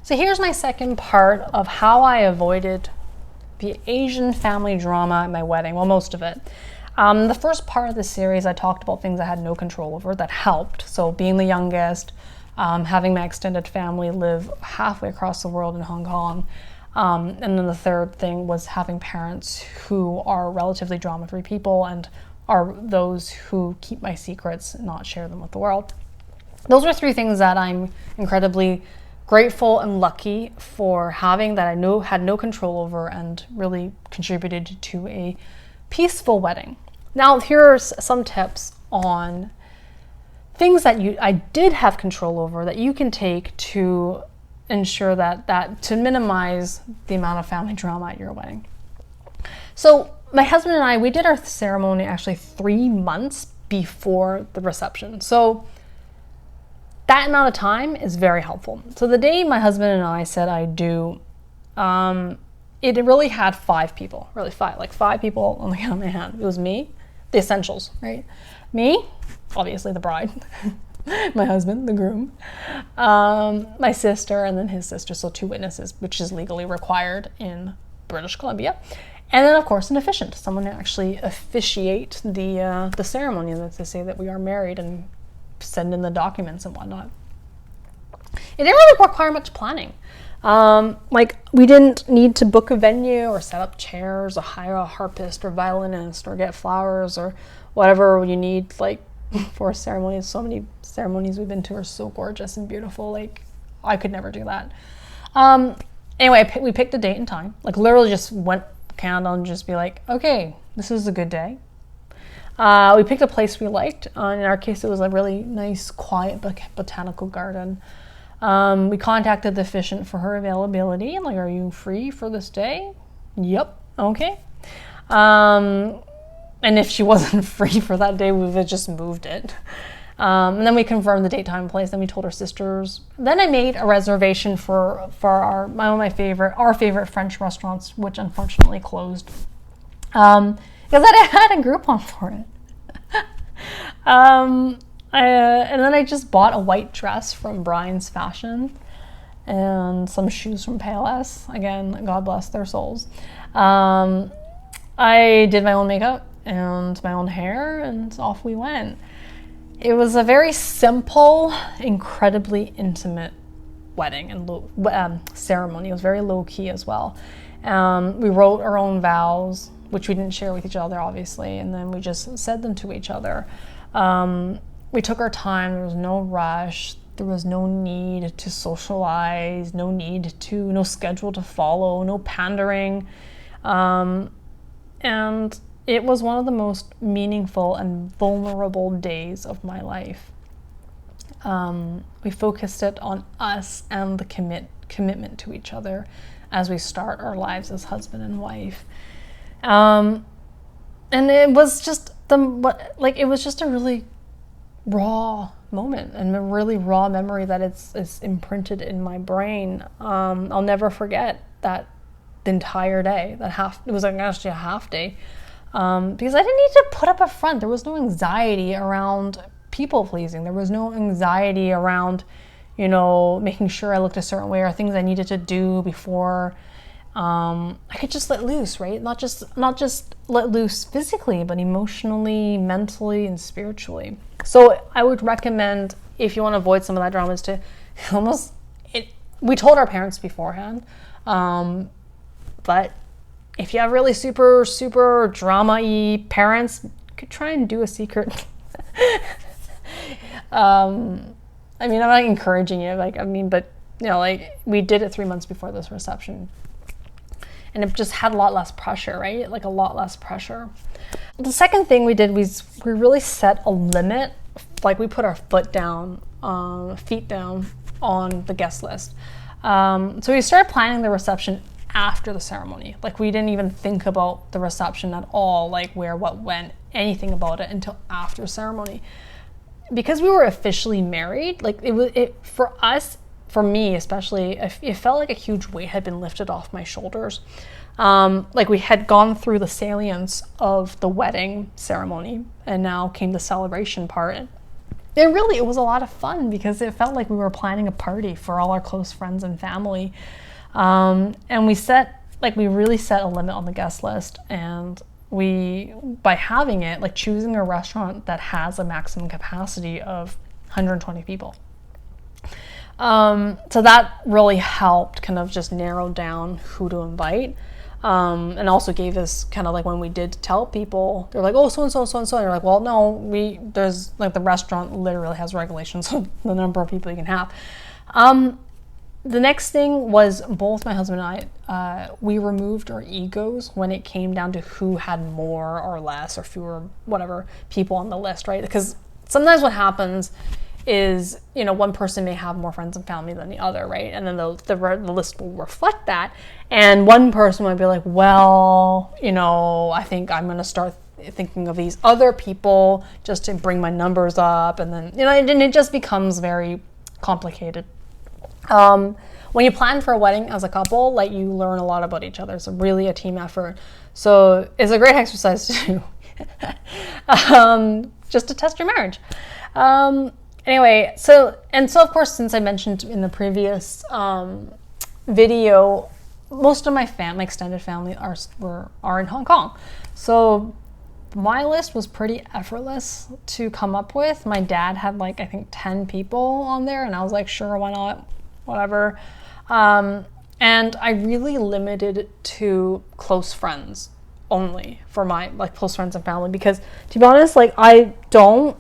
So here's my second part of how I avoided the Asian family drama at my wedding. Well, most of it. The first part of the series, I talked about things I had no control over that helped. So being the youngest, having my extended family live halfway across the world in Hong Kong. And then the third thing was having parents who are relatively drama-free people and are those who keep my secrets and not share them with the world. Those are three things that I'm incredibly grateful and lucky for having, that I know had no control over and really contributed to a peaceful wedding. Now, here are some tips on things that I did have control over that you can take to ensure that to minimize the amount of family drama at your wedding. So my husband and I, we did our ceremony actually 3 months before the reception. So that amount of time is very helpful. So the day my husband and I said I do, it really had 5 people, really 5, like 5 people on the count of my hand. It was me, the essentials, right? Me, obviously the bride, my husband, the groom, my sister, and then his sister, so 2 witnesses, which is legally required in British Columbia. And then, of course, an officiant, someone to actually officiate the ceremony, to say that we are married and send in the documents and whatnot. It didn't really require much planning. Like, we didn't need to book a venue or set up chairs or hire a harpist or violinist or get flowers or whatever you need, like, for a ceremony. So many ceremonies we've been to are so gorgeous and beautiful. Like, I could never do that. Anyway, we picked a date and time. Like, literally just went candle and just be like, okay, this is a good day. We picked a place we liked. In our case, it was a really nice, quiet botanical garden. We contacted the officiant for her availability. Like, are you free for this day? Yep. Okay. And if she wasn't free for that day, we would have just moved it. And then we confirmed the date, time, and place. Then we told our sisters. Then I made a reservation for our favorite French restaurants, which unfortunately closed. Because I had a Groupon for it. And then I just bought a white dress from Brian's Fashion and some shoes from Payless. Again, God bless their souls. I did my own makeup and my own hair, and off we went. It was a very simple, incredibly intimate wedding and ceremony. It was very low-key as well. We wrote our own vows, which we didn't share with each other, obviously, and then we just said them to each other. We took our time. There was no rush. There was no need to socialize, no schedule to follow, no pandering. And it was one of the most meaningful and vulnerable days of my life. We focused it on us and the commitment to each other as we start our lives as husband and wife. And it was just it was just a really raw moment and a really raw memory that it's imprinted in my brain. I'll never forget that the entire day. It was actually a half day. Because I didn't need to put up a front. There was no anxiety around people pleasing. There was no anxiety around, making sure I looked a certain way or things I needed to do before. I could just let loose, right? Not just let loose physically, but emotionally, mentally, and spiritually. So I would recommend, if you want to avoid some of that drama, is to we told our parents beforehand, but if you have really super, super drama-y parents, you could try and do a secret. I'm not encouraging you, but we did it 3 months before this reception. And it just had a lot less pressure, right? Like a lot less pressure. The second thing we did was we really set a limit. Like, we put our feet down on the guest list. So we started planning the reception after the ceremony. Like, we didn't even think about the reception at all, like where, what, when, anything about it until after ceremony. Because we were officially married, like for us, for me especially, it felt like a huge weight had been lifted off my shoulders. Like, we had gone through the salience of the wedding ceremony, and now came the celebration part. it was a lot of fun because it felt like we were planning a party for all our close friends and family. And we really set a limit on the guest list, and by having it, like choosing a restaurant that has a maximum capacity of 120 people. So that really helped kind of just narrow down who to invite. And also gave us kind of like when we did tell people, they're like, oh, so-and-so, so-and-so. And you're like, well, no, there's like the restaurant literally has regulations on the number of people you can have. The next thing was both my husband and I, we removed our egos when it came down to who had more or less or fewer, whatever, people on the list, right? Because sometimes what happens is, one person may have more friends and family than the other, right? And then the list will reflect that. And one person might be like, well, I think I'm going to start thinking of these other people just to bring my numbers up. And then, and it just becomes very complicated. When you plan for a wedding as a couple, like you learn a lot about each other. It's really a team effort. So it's a great exercise to do, just to test your marriage. Anyway, so of course, since I mentioned in the previous video, most of my extended family are in Hong Kong. So my list was pretty effortless to come up with. My dad had I think 10 people on there, and I was like, sure, why not? Whatever. And I really limited it to close friends only for my close friends and family, because to be honest, I don't,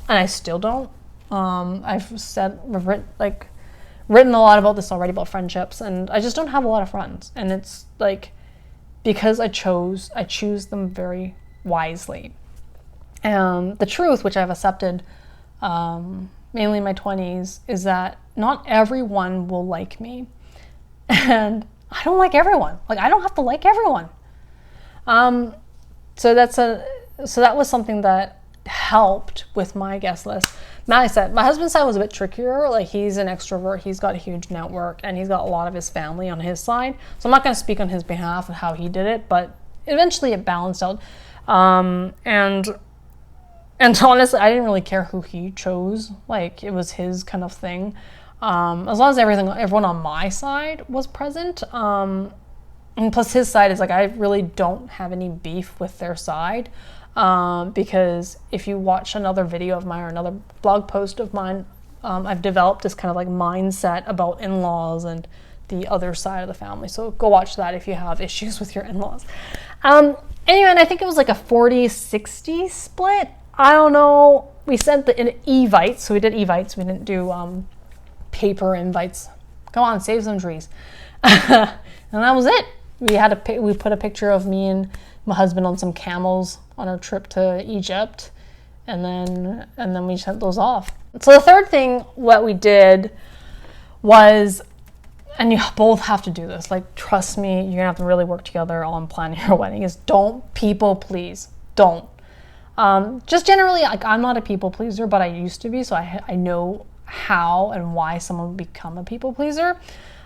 and I still don't. I've written a lot about this already, about friendships, and I just don't have a lot of friends. And it's because I choose them very wisely. The truth, which I've accepted, mainly in my 20s, is that not everyone will like me. And I don't like everyone. I don't have to like everyone. So that was something that helped with my guest list. My husband's side was a bit trickier. He's an extrovert, he's got a huge network, and he's got a lot of his family on his side. So I'm not going to speak on his behalf of how he did it, but eventually it balanced out. And honestly, I didn't really care who he chose. It was his kind of thing. As long as everyone on my side was present. And plus his side is I really don't have any beef with their side. Because if you watch another video of mine or another blog post of mine, I've developed this kind of mindset about in-laws and the other side of the family. So go watch that if you have issues with your in-laws. Anyway, and I think it was a 40-60 split. I don't know. We sent the evites, so we did evites. We didn't do paper invites. Come on, save some trees. And that was it. We put a picture of me and my husband on some camels on our trip to Egypt, and then we sent those off. So the third thing what we did was, and you both have to do this, trust me, you're gonna have to really work together on planning your wedding, is don't people please. Don't. Just generally, I'm not a people pleaser, but I used to be, so I know how and why someone would become a people pleaser.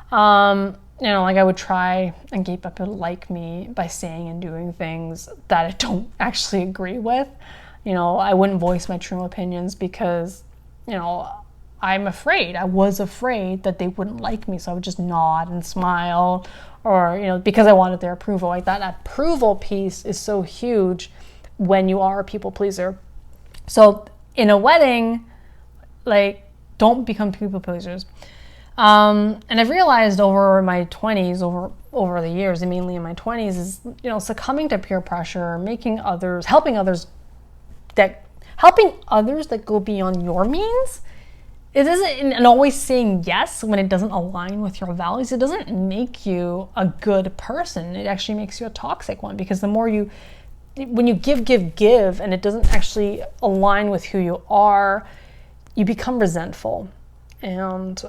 I would try and get people to like me by saying and doing things that I don't actually agree with. I wouldn't voice my true opinions because, I was afraid that they wouldn't like me. So I would just nod and smile or, because I wanted their approval. That approval piece is so huge when you are a people pleaser. So in a wedding, don't become people pleasers. And I've realized over my 20s, over the years, and mainly in my 20s, is, succumbing to peer pressure, helping others that go beyond your means. It doesn't, and always saying yes when it doesn't align with your values, it doesn't make you a good person. It actually makes you a toxic one, because the more when you give, and it doesn't actually align with who you are, you become resentful. And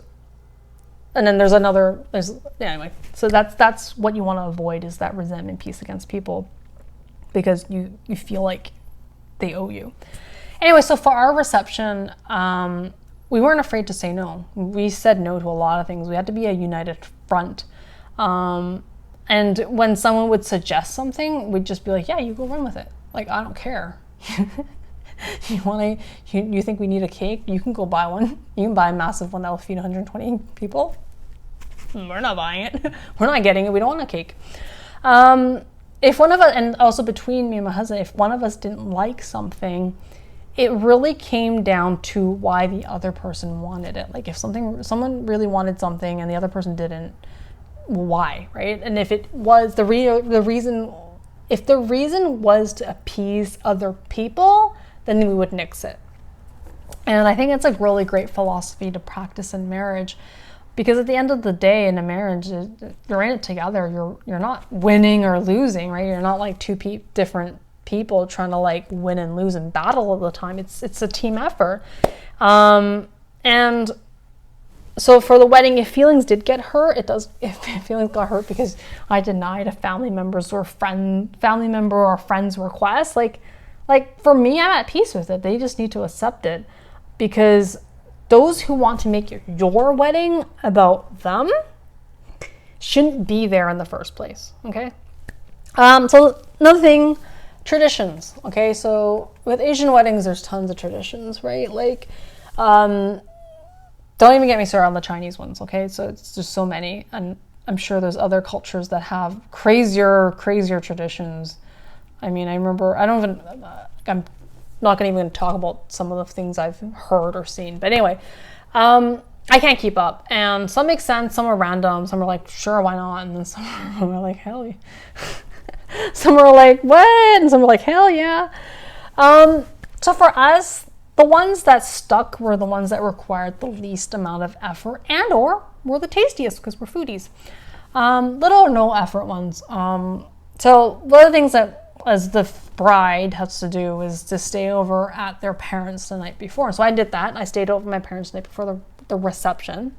then anyway, so that's what you want to avoid, is that resentment piece against people, because you feel like they owe you. Anyway, so for our reception, we weren't afraid to say no. We said no to a lot of things. We had to be a united front. And when someone would suggest something, we'd just be like, yeah, you go run with it. I don't care. You think we need a cake? You can go buy one. You can buy a massive one that'll feed 120 people. We're not buying it. We're not getting it. We don't want a cake. If one of us, and also between me and my husband, if one of us didn't like something, it really came down to why the other person wanted it. Like if someone really wanted something and the other person didn't, why, right? And if it was the reason, if the reason was to appease other people, then we would nix it. And I think it's a really great philosophy to practice in marriage, because at the end of the day, in a marriage, you're in it together. You're not winning or losing, right? You're not like two different people trying to like win and lose in battle all the time. It's a team effort. And so for the wedding, if feelings did get hurt, if feelings got hurt because I denied a family member or friend's request, like for me, I'm at peace with it. They just need to accept it, because those who want to make your wedding about them shouldn't be there in the first place. Okay. So another thing, traditions. Okay. So with Asian weddings, there's tons of traditions, right? Like, don't even get me started on the Chinese ones, okay? So it's just so many. And I'm sure there's other cultures that have crazier traditions. I mean, I'm not even going to talk about some of the things I've heard or seen. But anyway, I can't keep up. And some make sense, some are random, some are like, sure, why not? And then some are like, hell yeah. Some are like, what? And some are like, hell yeah. So for us, the ones that stuck were the ones that required the least amount of effort and or were the tastiest, because we're foodies. Little or no effort ones. So one of the things that as the bride has to do is to stay over at their parents the night before. So I did that. I stayed over at my parents the night before the reception.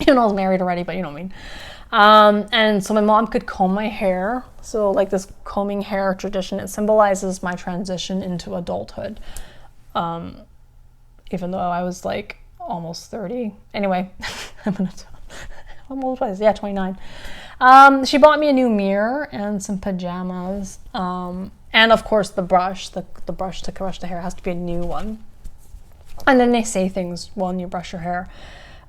I was married already, but you know what I mean. And so my mom could comb my hair. So like this combing hair tradition, it symbolizes my transition into adulthood. Even though I was like almost 30. Anyway, I'm old twice. Yeah, 29. She bought me a new mirror and some pajamas. And of course the brush, the brush to brush the hair has to be a new one. And then they say things when you brush your hair.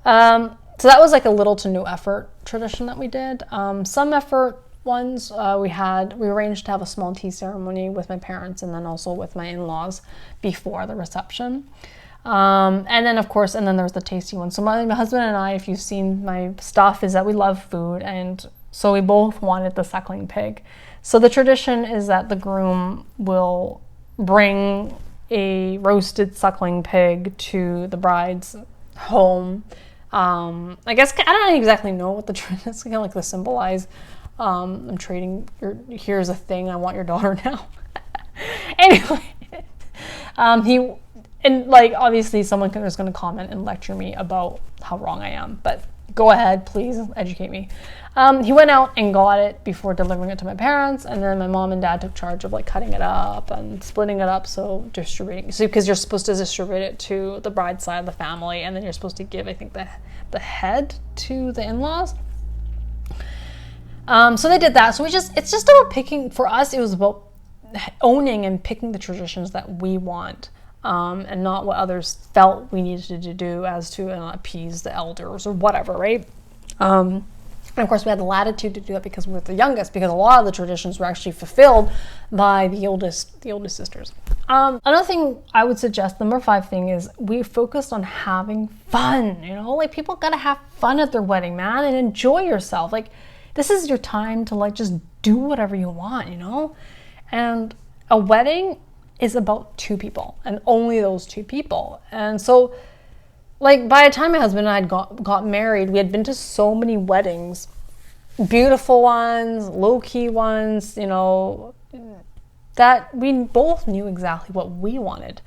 So that was like a little to no effort tradition that we did. Some effort ones, we arranged to have a small tea ceremony with my parents and then also with my in-laws before the reception. And then of course, and then there's the tasty one. So my husband and I, if you've seen my stuff, is that we love food, and so we both wanted the suckling pig. So the tradition is that the groom will bring a roasted suckling pig to the bride's home. I guess I don't exactly know what the tradition is, kind of like the symbolize. I'm trading here's a thing, I want your daughter now. Anyway, and like obviously someone is going to comment and lecture me about how wrong I am, but go ahead, please educate me. He went out and got it before delivering it to my parents, and then my mom and dad took charge of like cutting it up and splitting it up, so distributing. So because you're supposed to distribute it to the bride's side of the family, and then you're supposed to give, I think, the head to the in-laws. So they did that. So it's just about picking. For us, it was about owning and picking the traditions that we want. And not what others felt we needed to do as to appease the elders or whatever, right? And of course, we had the latitude to do that because we were the youngest, because a lot of the traditions were actually fulfilled by the oldest sisters. Another thing I would suggest, the number 5 thing, is we focused on having fun. Like people gotta have fun at their wedding, man, and enjoy yourself. Like this is your time to like just do whatever you want, And a wedding is about 2 people and only those 2 people. And so like by the time my husband and I had got married, we had been to so many weddings, beautiful ones, low-key ones, that we both knew exactly what we wanted.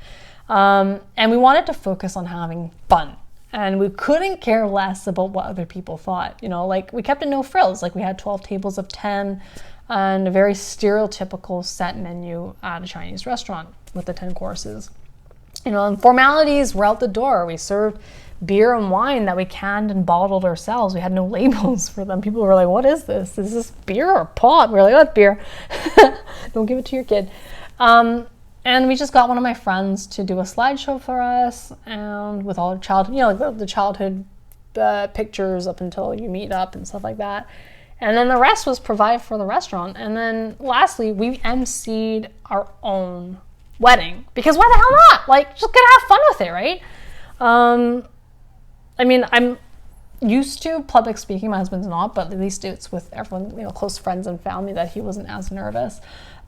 And we wanted to focus on having fun. And we couldn't care less about what other people thought. Like we kept it no frills. Like we had 12 tables of 10 and a very stereotypical set menu at a Chinese restaurant with the 10 courses. And formalities were out the door. We served beer and wine that we canned and bottled ourselves. We had no labels for them. People were like, what is this? Is this beer or pot? We were like, oh, it's beer. Don't give it to your kid. And we just got one of my friends to do a slideshow for us, and with all the childhood, like the childhood pictures up until you meet up and stuff like that. And then the rest was provided for the restaurant. And then lastly, we emceed our own wedding, because why the hell not? Like, just gonna have fun with it, right? I mean, I'm used to public speaking. My husband's not, but at least it's with everyone, close friends and family, that he wasn't as nervous.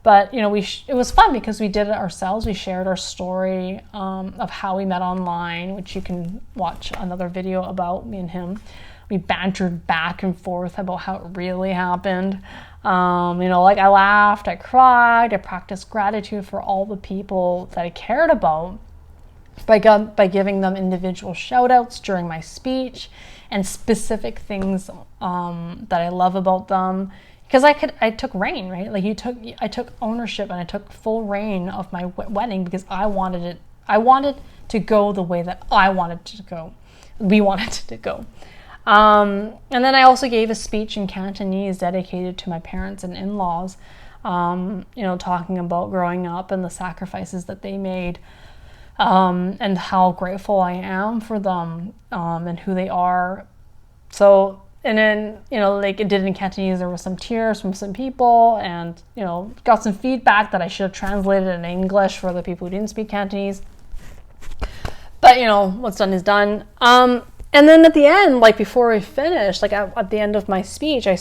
But, it was fun because we did it ourselves. We shared our story of how we met online, which you can watch another video about, me and him. We bantered back and forth about how it really happened. Like, I laughed, I cried, I practiced gratitude for all the people that I cared about by giving them individual shout outs during my speech and specific things that I love about them. Because I took reign, right? Like I took ownership, and I took full reign of my wedding, because I wanted to go the way that I wanted it to go. We wanted it to go. And then I also gave a speech in Cantonese dedicated to my parents and in-laws, talking about growing up and the sacrifices that they made, and how grateful I am for them, and who they are. So, and then, like it did in Cantonese, there were some tears from some people, and, got some feedback that I should have translated in English for the people who didn't speak Cantonese. But, what's done is done. And then at the end, like before we finished, like at the end of my speech, I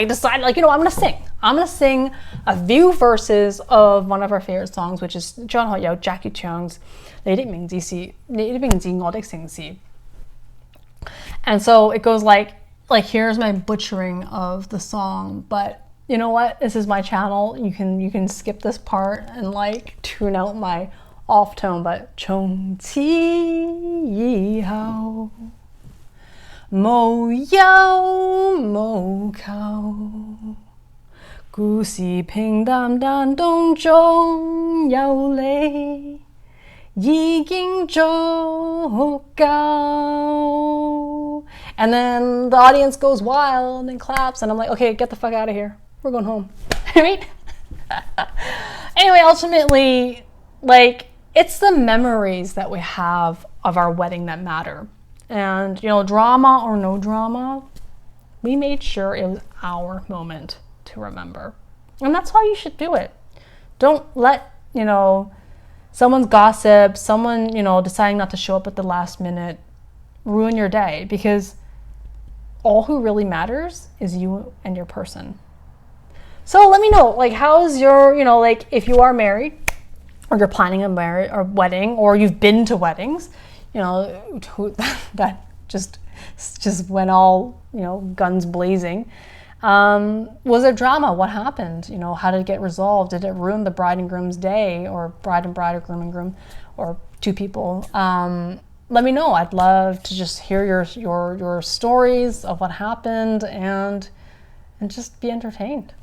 decided, like, I'm going to sing. I'm going to sing a few verses of one of our favorite songs, which is John Hot Yao, Jackie Cheung's 你的名字是你的名字我的城市. And so it goes like here's my butchering of the song, but you know what? This is my channel. You can skip this part and like tune out my off tone, but 從此以後無憂無求，故事平淡但當中有你已經足夠. And then the audience goes wild and claps, and I'm like, okay, get the fuck out of here. We're going home. Right? Anyway, ultimately, like, it's the memories that we have of our wedding that matter. And, drama or no drama, we made sure it was our moment to remember. And that's how you should do it. Don't let, someone's gossip, someone, deciding not to show up at the last minute ruin your day, because all who really matters is you and your person. So let me know, like, how's your, like, if you are married, or you're planning a wedding, or you've been to weddings, that just went all, guns blazing. Was there drama? What happened? How did it get resolved? Did it ruin the bride and groom's day, or bride and groom and groom, or two people? Let me know. I'd love to just hear your stories of what happened, and just be entertained.